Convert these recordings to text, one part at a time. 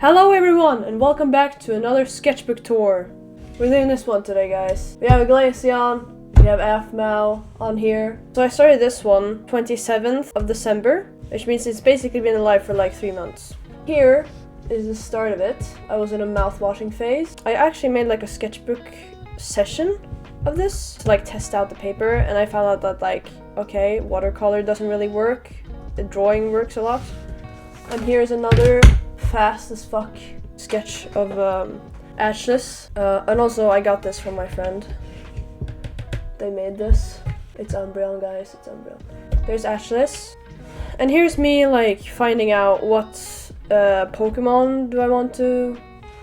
Hello everyone, and welcome back to another sketchbook tour. We're doing this one today, guys. We have a Glaceon, we have Aphmau on here. So I started this one 27th of December, which means it's basically been alive for like 3 months. Here is the start of it. I was in a mouth-washing phase. I actually made like a sketchbook session of this to like test out the paper, and I found out that like, okay, watercolor doesn't really work. The drawing works a lot. And here's another fast as fuck sketch of Ashless. And also I got this from my friend. They made this. It's Umbreon, guys, it's Umbreon. There's Ashless. And here's me like finding out what Pokemon do I want to,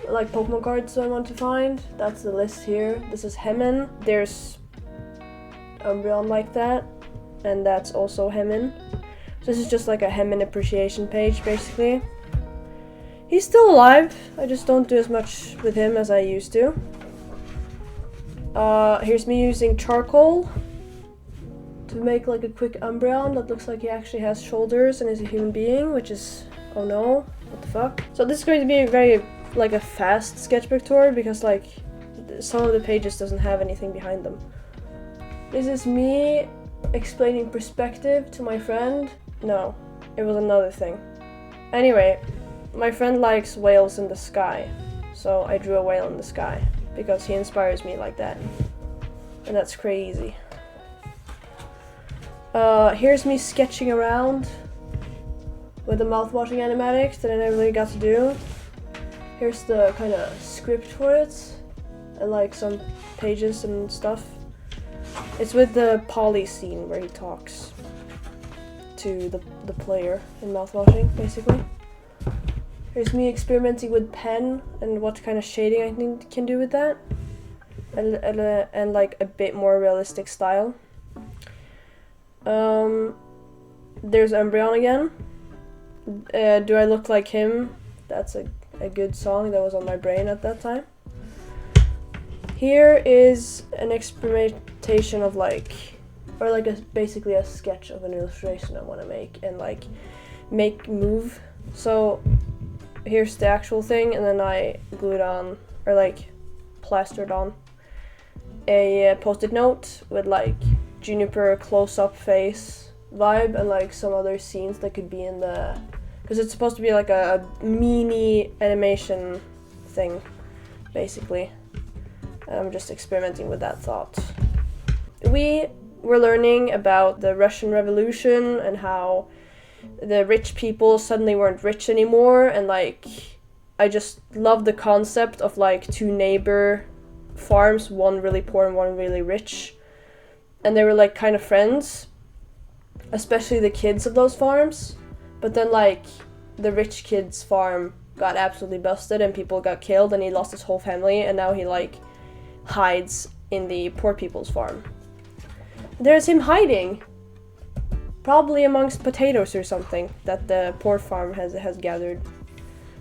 like Pokemon cards do I want to find. That's the list here. This is Hemin. There's Umbreon like that. And that's also Hemin. So this is just like a Hemin appreciation page, basically. He's still alive, I just don't do as much with him as I used to. Here's me using charcoal to make like a quick Umbreon that looks like he actually has shoulders and is a human being, which is, oh no, what the fuck. So this is going to be a very, like a fast sketchbook tour because like some of the pages doesn't have anything behind them. This is me explaining perspective to my friend. No, it was another thing. Anyway. My friend likes whales in the sky, so I drew a whale in the sky because he inspires me like that, and that's crazy. Here's me sketching around with the mouth-washing animatics that I never really got to do. Here's the kind of script for it, and like some pages and stuff. It's with the Polly scene where he talks to the player in mouth-washing, basically. Here's me experimenting with pen and what kind of shading I can do with that, and like a bit more realistic style. There's Umbreon again. Do I look like him? That's a good song that was on my brain at that time. Here is an experimentation of like, or like basically a sketch of an illustration I want to make and like move. So here's the actual thing, and then I glued on, or like plastered on, a post-it note with like Juniper close-up face vibe and like some other scenes that could be in the, because it's supposed to be like a mini animation thing, basically. And I'm just experimenting with that thought. We were learning about the Russian Revolution and how the rich people suddenly weren't rich anymore, and like I just love the concept of like two neighbor farms, one really poor and one really rich, and they were like kind of friends, especially the kids of those farms. But then like the rich kid's farm got absolutely busted and people got killed and he lost his whole family, and now he like hides in the poor people's farm. There's him hiding, probably amongst potatoes or something that the poor farm has gathered.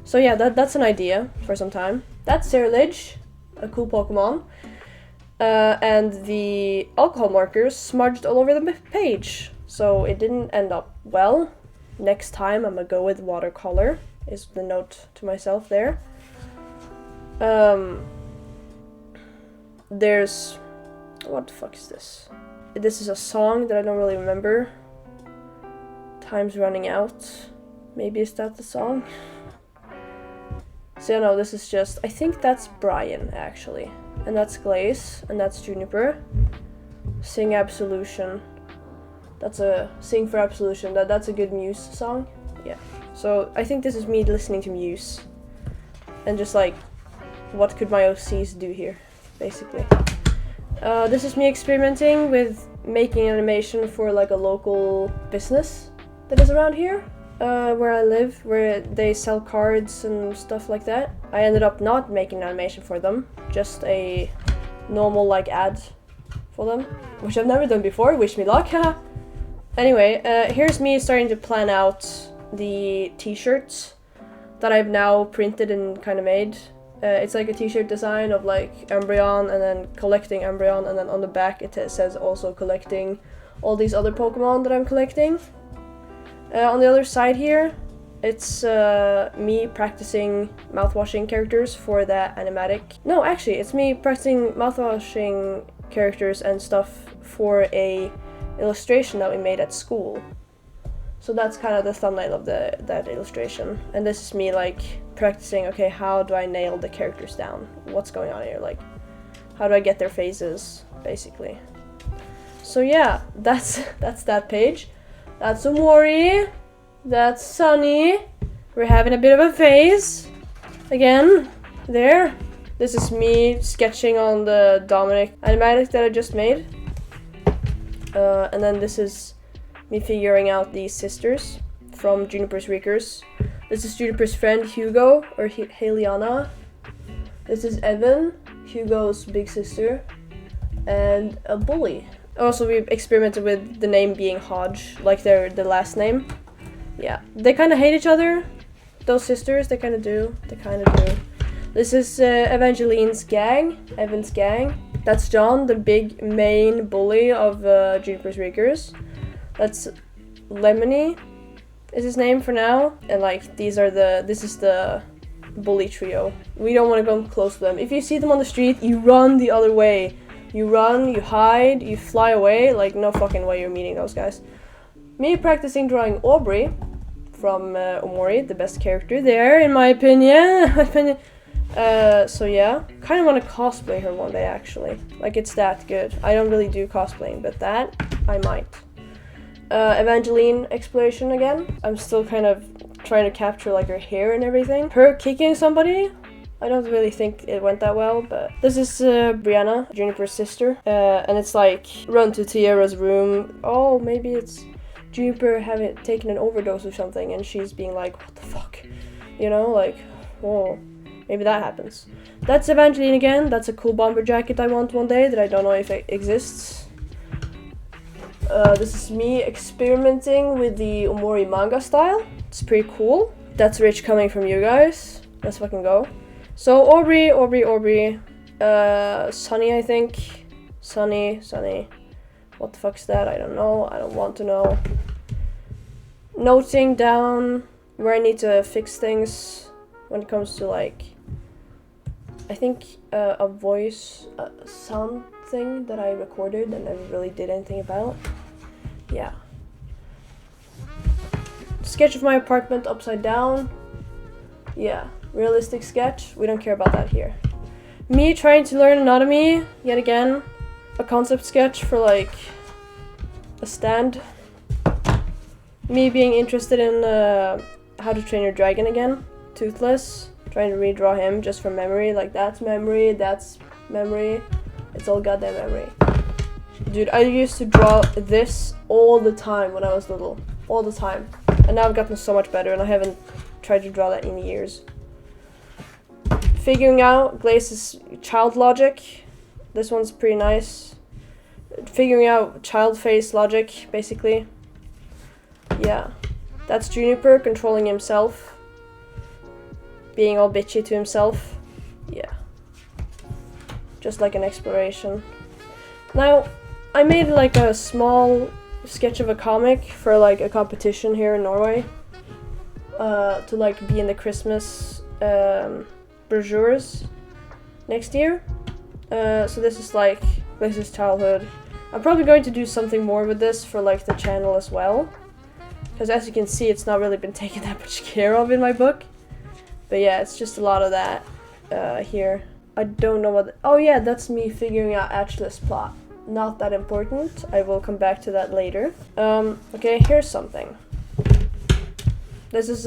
So yeah, that's an idea for some time. That's Ceruledge, a cool Pokemon. And the alcohol markers smudged all over the page, so it didn't end up well. Next time I'm gonna go with watercolor, is the note to myself there. There's, what the fuck is this? This is a song that I don't really remember. Time's running out. Maybe is that the song? So yeah, no, this is just, I think that's Brian actually. And that's Glace, and that's Juniper. Sing Absolution. That's a Sing for Absolution. That's a good Muse song. Yeah. So I think this is me listening to Muse. And just like, what could my OCs do here, basically. This is me experimenting with making animation for like a local business that is around here, where I live, where they sell cards and stuff like that. I ended up not making an animation for them, just a normal like ad for them, which I've never done before. Wish me luck. Anyway, here's me starting to plan out the t-shirts that I've now printed and kind of made. It's like a t-shirt design of like Umbreon and then collecting Umbreon, and then on the back it says also collecting all these other Pokemon that I'm collecting. On the other side here, It's me practicing mouthwashing characters for that animatic. No, actually, it's me practicing mouthwashing characters and stuff for a illustration that we made at school. So that's kind of the thumbnail of that illustration. And this is me like practicing, okay, how do I nail the characters down? What's going on here? Like, how do I get their faces, basically? So yeah, that's that page. That's Omori. That's Sunny. We're having a bit of a phase. Again, there. This is me sketching on the Dominic animatic that I just made. And then this is me figuring out these sisters from Juniper's Rickers. This is Juniper's friend Hugo, or Heliana. This is Evan, Hugo's big sister, and a bully. Also, we've experimented with the name being Hodge, like the last name. Yeah, they kind of hate each other, those sisters, they kind of do. This is Evangeline's gang, Evan's gang. That's John, the big main bully of Juniper's Rickers. That's Lemony, is his name for now. And like, this is the bully trio. We don't want to go close to them. If you see them on the street, you run the other way. You run, you hide, you fly away. Like, no fucking way you're meeting those guys. Me practicing drawing Aubrey from Omori, the best character there, in my opinion. So yeah, kind of want to cosplay her one day, actually. Like, it's that good. I don't really do cosplaying, but that, I might. Evangeline exploration again. I'm still kind of trying to capture, like, her hair and everything. Her kicking somebody, I don't really think it went that well, but this is Brianna, Juniper's sister. And it's like, run to Tiara's room. Oh, maybe it's Juniper having taken an overdose or something, and she's being like, what the fuck? You know, like, whoa. Maybe that happens. That's Evangeline again. That's a cool bomber jacket I want one day that I don't know if it exists. This is me experimenting with the Omori manga style. It's pretty cool. That's rich coming from you guys. Let's fucking go. So Aubrey. Sunny, I think. Sunny. What the fuck's that? I don't know. I don't want to know. Noting down where I need to fix things when it comes to, like, I think a voice sound thing that I recorded and never really did anything about. Yeah. Sketch of my apartment upside down. Yeah. Realistic sketch. We don't care about that here. Me trying to learn anatomy yet again. A concept sketch for, like, a stand. Me being interested in How to Train Your Dragon again. Toothless. Trying to redraw him just from memory. Like, that's memory. It's all goddamn memory. Dude, I used to draw this all the time when I was little. All the time. And now I've gotten so much better, and I haven't tried to draw that in years. Figuring out Glaze's child logic. This one's pretty nice. Figuring out child face logic, basically. Yeah. That's Juniper controlling himself. Being all bitchy to himself. Yeah. Just like an exploration. Now, I made like a small sketch of a comic for like a competition here in Norway. To like be in the Christmas brochures next year. So this is childhood. I'm probably going to do something more with this for like the channel as well. Because as you can see, it's not really been taken that much care of in my book. But yeah, it's just a lot of that here. I don't know what... Oh yeah, that's me figuring out Atlas plot. Not that important. I will come back to that later. Okay, here's something. This is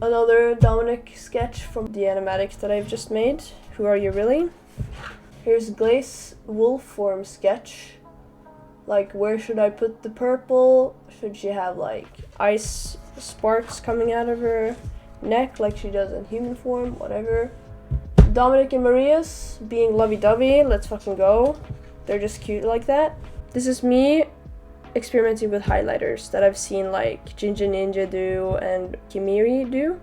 another Dominic sketch from the animatic that I've just made. Who are you really? Here's Glaze wolf form sketch. Like, where should I put the purple? Should she have like ice sparks coming out of her neck like she does in human form? Whatever. Dominic and Maria's being lovey-dovey. Let's fucking go. They're just cute like that. This is me experimenting with highlighters that I've seen like Ginger Ninja do and Kimiri do.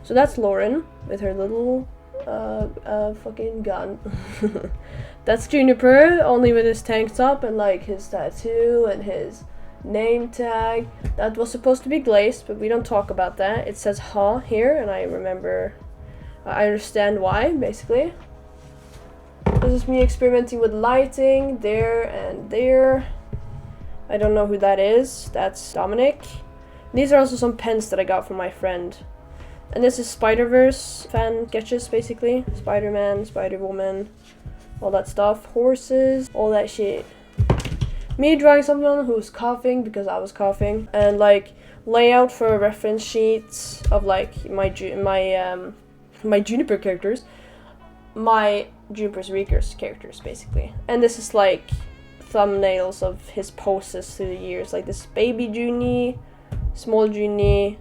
So that's Lauren with her little fucking gun. That's Juniper, only with his tank top and like his tattoo and his Name tag. That was supposed to be glazed, but we don't talk about that. It says "ha" here, and I understand why, basically. This is me experimenting with lighting there and there. I don't know who that is. That's Dominic. These are also some pens that I got from my friend. And this is Spider-Verse fan sketches, basically. Spider-Man, Spider-Woman, all that stuff. Horses, all that shit. Me drawing someone who's coughing because I was coughing. And like layout for a reference sheet of like my Juniper characters. My Juniper's Reekers characters, basically. And this is like thumbnails of his poses through the years. Like this baby Junie, small Junie,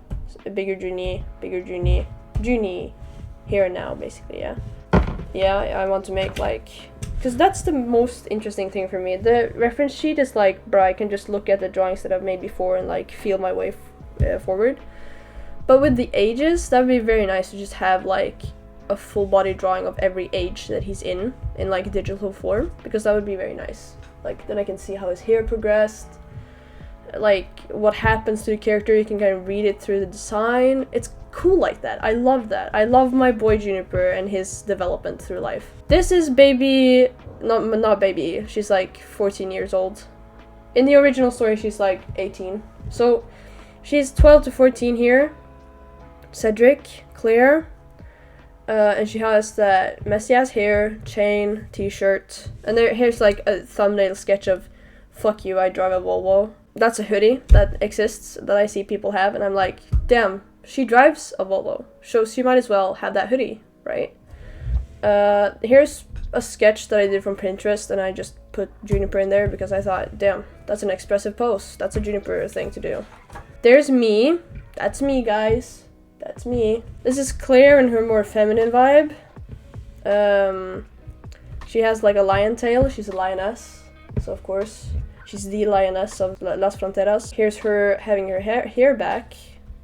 bigger Junie, bigger Junie, Junie, here and now, basically, yeah. Yeah, I want to make like, because that's the most interesting thing for me. The reference sheet is like, bro, I can just look at the drawings that I've made before and like feel my way forward. But with the ages, that would be very nice to just have like a full body drawing of every age that he's in like digital form, because that would be very nice. Like then I can see how his hair progressed, like what happens to the character. You can kind of read it through the design. It's cool like that. I love that. I love my boy Juniper and his development through life. This is baby, not baby, she's like 14 years old. In the original story she's like 18. So she's 12 to 14 here. Cedric, Claire, and she has that messy ass hair, chain, t-shirt, and here's like a thumbnail sketch of "fuck you, I drive a Volvo." That's a hoodie that exists that I see people have, and I'm like, damn, she drives a Volvo, so she might as well have that hoodie, right? Here's a sketch that I did from Pinterest, and I just put Juniper in there because I thought, damn, that's an expressive pose. That's a Juniper thing to do. There's me. That's me, guys. That's me. This is Claire in her more feminine vibe. She has like a lion tail. She's a lioness, so of course she's the lioness of Las Fronteras. Here's her having her hair back.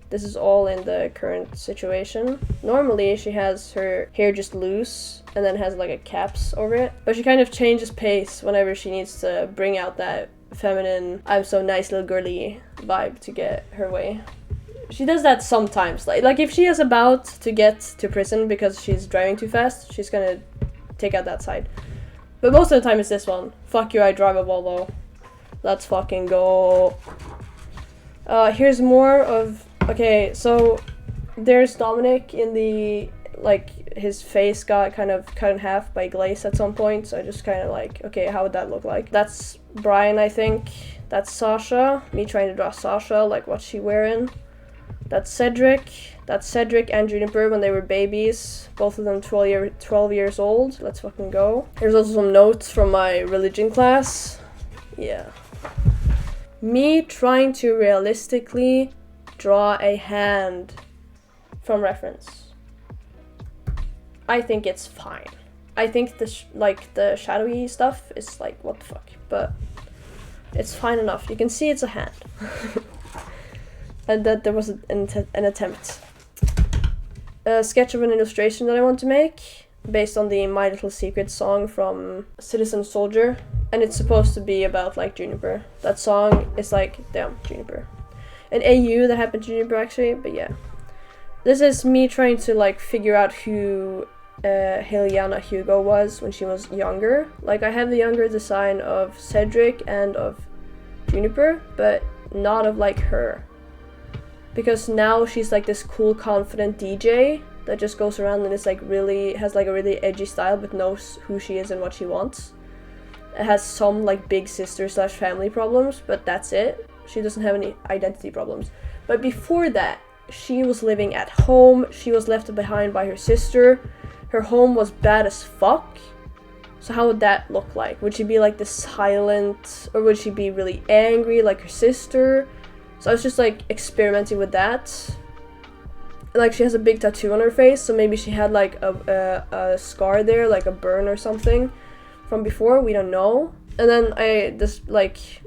This is all in the current situation. Normally she has her hair just loose and then has like a caps over it, but she kind of changes pace whenever she needs to bring out that feminine, I'm so nice little girly vibe to get her way. She does that sometimes. Like if she is about to get to prison because she's driving too fast, she's gonna take out that side. But most of the time it's this one. Fuck you, I drive a Volvo. Let's fucking go. Here's more of... Okay, so there's Dominic in the... Like, his face got kind of cut in half by glaze at some point. So I just kind of like, okay, how would that look like? That's Brian, I think. That's Sasha. Me trying to draw Sasha, like what's she wearing? That's Cedric. That's Cedric and Juniper when they were babies. Both of them 12 years old. Let's fucking go. Here's also some notes from my religion class. Yeah. Me trying to realistically draw a hand from reference. I think it's fine. I think the shadowy stuff is like, what the fuck? But it's fine enough. You can see it's a hand. And that there was an attempt. A sketch of an illustration that I want to make, based on the My Little Secret song from Citizen Soldier. And it's supposed to be about, like, Juniper. That song is like, damn, Juniper. An AU that happened to Juniper, actually, but yeah. This is me trying to, like, figure out who Heliana Hugo was when she was younger. Like, I have the younger design of Cedric and of Juniper, but not of, like, her. Because now she's like this cool, confident DJ that just goes around and is like has like a really edgy style but knows who she is and what she wants. It has some like big sister / family problems, but that's it. She doesn't have any identity problems. But before that, she was living at home. She was left behind by her sister. Her home was bad as fuck. So how would that look like? Would she be like the silent, or would she be really angry like her sister? So I was just like experimenting with that. Like she has a big tattoo on her face, so maybe she had like a scar there, like a burn or something from before, we don't know. And then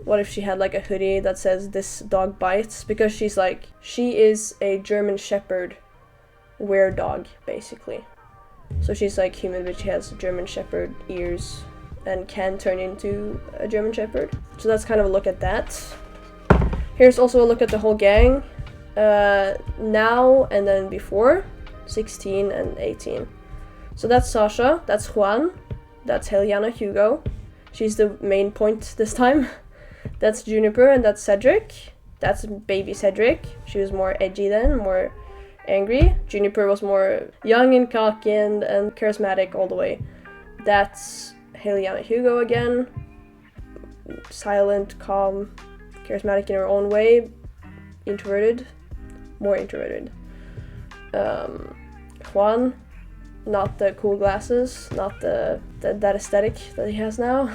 what if she had like a hoodie that says "This dog bites," because she is a German Shepherd were-dog, basically. So she's like human, but she has German Shepherd ears and can turn into a German Shepherd. So that's kind of a look at that. Here's also a look at the whole gang, now and then before, 16 and 18. So that's Sasha, that's Juan, that's Helena Hugo. She's the main point this time. That's Juniper, and that's Cedric. That's baby Cedric. She was more edgy then, more angry. Juniper was more young and cocky and charismatic all the way. That's Helena Hugo again. Silent, calm, charismatic in her own way. Introverted. More introverted. Juan, not the cool glasses, not that aesthetic that he has now.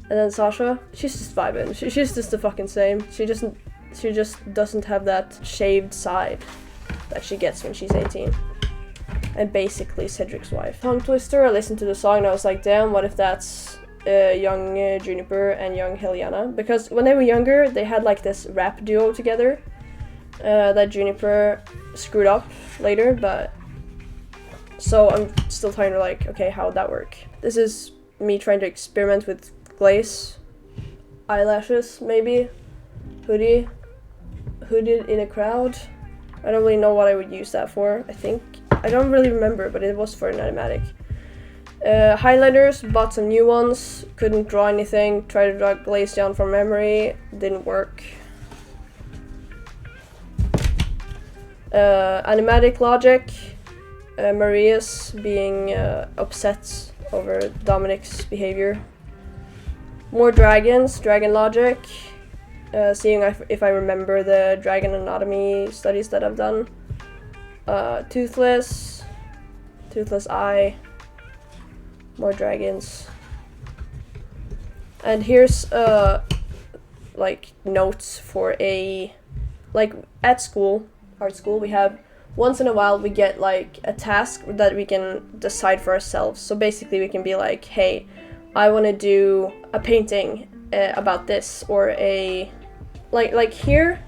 And then Sasha, she's just vibing. She's just the fucking same. She just doesn't have that shaved side that she gets when she's 18. And basically Cedric's wife. Tongue twister, I listened to the song and I was like, damn, what if that's young Juniper and young Helena? Because when they were younger, they had like this rap duo together that Juniper screwed up later, but so I'm still trying to like, okay, how would that work? This is me trying to experiment with glaze, eyelashes maybe, hooded in a crowd. I don't really know what I would use that for. I don't really remember, but it was for an animatic. Highlighters, bought some new ones, couldn't draw anything, tried to draw glaze down from memory, didn't work. Animatic logic, Maria's being upset over Dominic's behavior. More dragons, dragon logic, seeing if I remember the dragon anatomy studies that I've done. Toothless eye, more dragons. And here's like notes for like at school, art school, we have once in a while we get like a task that we can decide for ourselves. So basically we can be like, hey, I want to do a painting about this, or a like here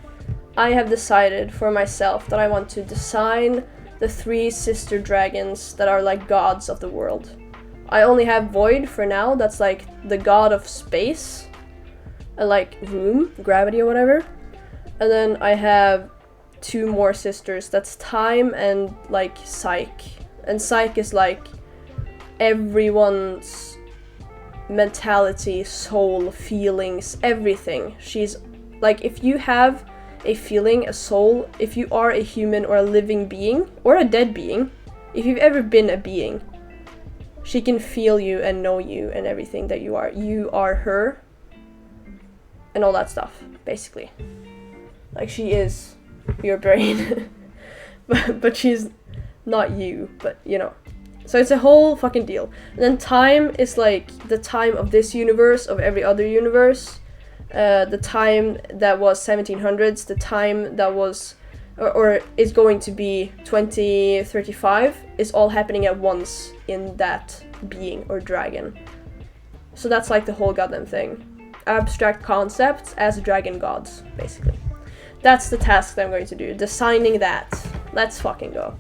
I have decided for myself that I want to design the 3 sister dragons that are like gods of the world. I only have Void for now, that's like the god of space and like room, gravity or whatever. And then I have 2 more sisters, that's Time and like Psyche. And Psyche is like everyone's mentality, soul, feelings, everything. She's like, if you have a feeling, a soul, if you are a human or a living being or a dead being, if you've ever been a being, she can feel you and know you and everything that you are her and all that stuff, basically. Like, she is your brain but she's not you, but you know. So it's a whole fucking deal. And then Time is like the time of this universe, of every other universe. The time that was 1700s, the time that was, or is going to be 2035, is all happening at once in that being or dragon. So that's like the whole goddamn thing. Abstract concepts as dragon gods, basically. That's the task that I'm going to do, designing that. Let's fucking go.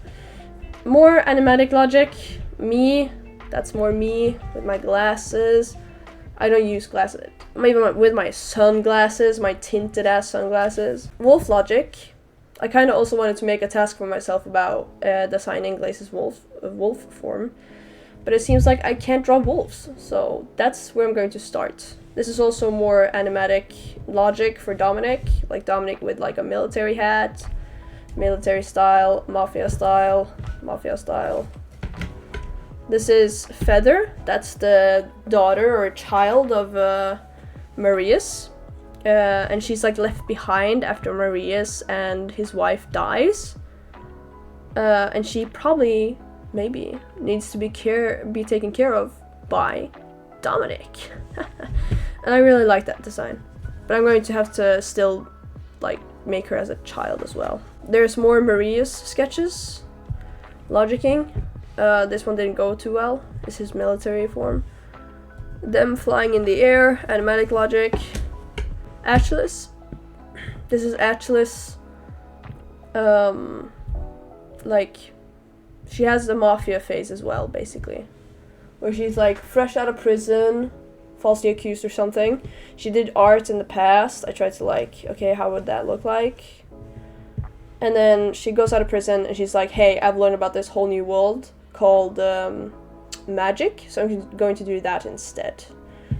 More animatic logic, me, that's more me with my glasses. I don't use glasses, maybe with my sunglasses, my tinted ass sunglasses. Wolf logic, I kind of also wanted to make a task for myself about designing Glaze's wolf form, but it seems like I can't draw wolves, so that's where I'm going to start. This is also more animatic logic for Dominic, like Dominic with like a military hat, military style, mafia style. This is Feather, that's the daughter or child of Marius, and she's like left behind after Marius and his wife dies, and she probably, maybe, needs to be taken care of by Dominic. And I really like that design, but I'm going to have to still like make her as a child as well. There's more Marius sketches, logicking. This one didn't go too well. This is military form. Them flying in the air, animatic logic. Achilles. This is Achilles. Like, she has the mafia phase as well, basically. Where she's like fresh out of prison, falsely accused or something. She did art in the past. I tried to like, okay, how would that look like? And then she goes out of prison and she's like, hey, I've learned about this whole new world called magic, so I'm going to do that instead.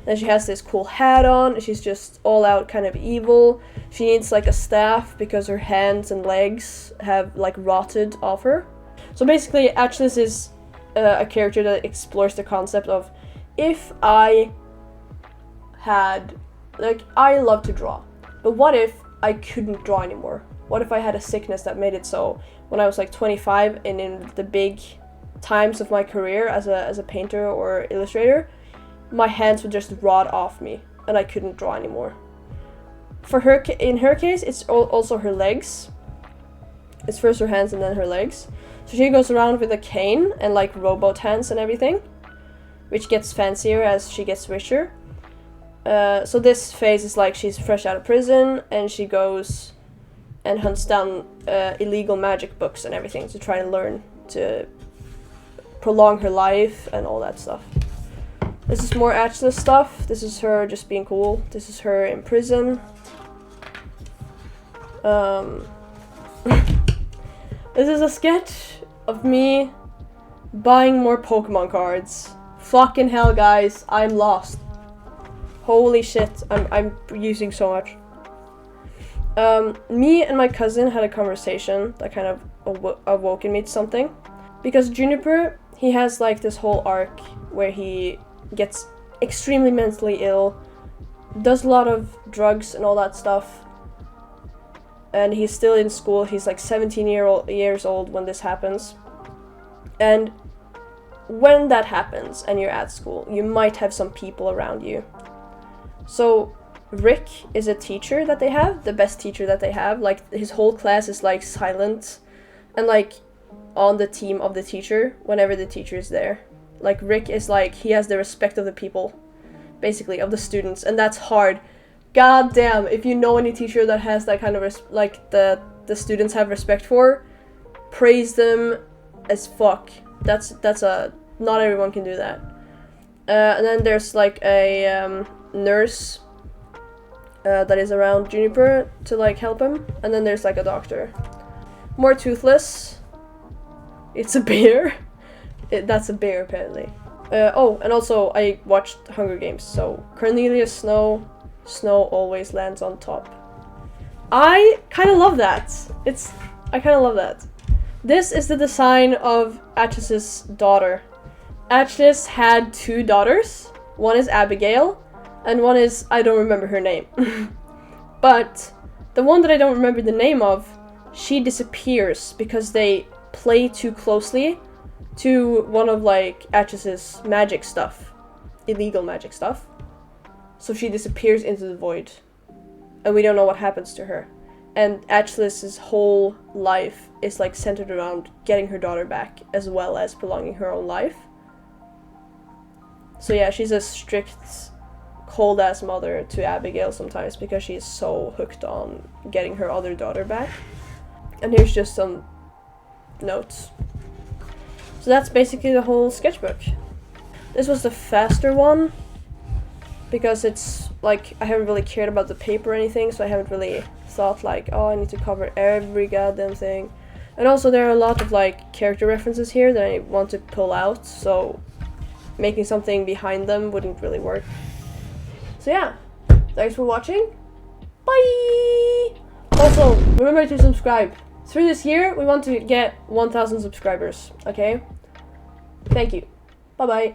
Then she has this cool hat on, and she's just all out kind of evil. She needs like a staff because her hands and legs have like rotted off her. So basically, Atlas is a character that explores the concept of, if I had, like, I love to draw, but what if I couldn't draw anymore? What if I had a sickness that made it so when I was like 25 and in the big times of my career as a painter or illustrator, my hands would just rot off me and I couldn't draw anymore. For her, in her case, it's also her legs. It's first her hands and then her legs. So she goes around with a cane and like robot hands and everything, which gets fancier as she gets richer. So this phase is like she's fresh out of prison and she goes and hunts down illegal magic books and everything to try and learn to prolong her life and all that stuff. This is more Atlas stuff. This is her just being cool. This is her in prison. This is a sketch of me buying more Pokemon cards. Fucking hell, guys, I'm lost. Holy shit, I'm using so much. Me and my cousin had a conversation that kind of awoke in me to something. Because Juniper, he has like this whole arc where he gets extremely mentally ill, does a lot of drugs and all that stuff, and he's still in school. He's like 17 years old when this happens. And when that happens and you're at school, you might have some people around you. So Rick is a teacher that they have, the best teacher that they have. Like, his whole class is like silent and like on the team of the teacher whenever the teacher is there. Like, Rick is like, he has the respect of the people, basically, of the students, and that's hard. God damn, if you know any teacher that has that kind of like the students have respect for, praise them as fuck. That's a, not everyone can do that. And then there's like a nurse that is around Juniper to like help him, and then there's like a doctor. More toothless. It's a bear. That's a bear, apparently. Oh, and also I watched Hunger Games, so Cornelius Snow always lands on top. I kind of love that. I kind of love that. This is the design of Atlas's daughter. Atlas had 2 daughters. One is Abigail, and one is, I don't remember her name. But the one that I don't remember the name of, she disappears because they play too closely to one of like Atlas's magic stuff, illegal magic stuff. So she disappears into the void, and we don't know what happens to her. And Atlas's whole life is like centered around getting her daughter back, as well as prolonging her own life. So yeah, she's a strict, cold-ass mother to Abigail sometimes because she's so hooked on getting her other daughter back. And here's just some notes. So that's basically the whole sketchbook. This was the faster one because it's like, I haven't really cared about the paper or anything, so I haven't really thought like, oh, I need to cover every goddamn thing. And also there are a lot of like character references here that I want to pull out, so making something behind them wouldn't really work. So yeah, thanks for watching. Bye! Also, remember to subscribe. Through this year, we want to get 1,000 subscribers, okay? Thank you. Bye-bye.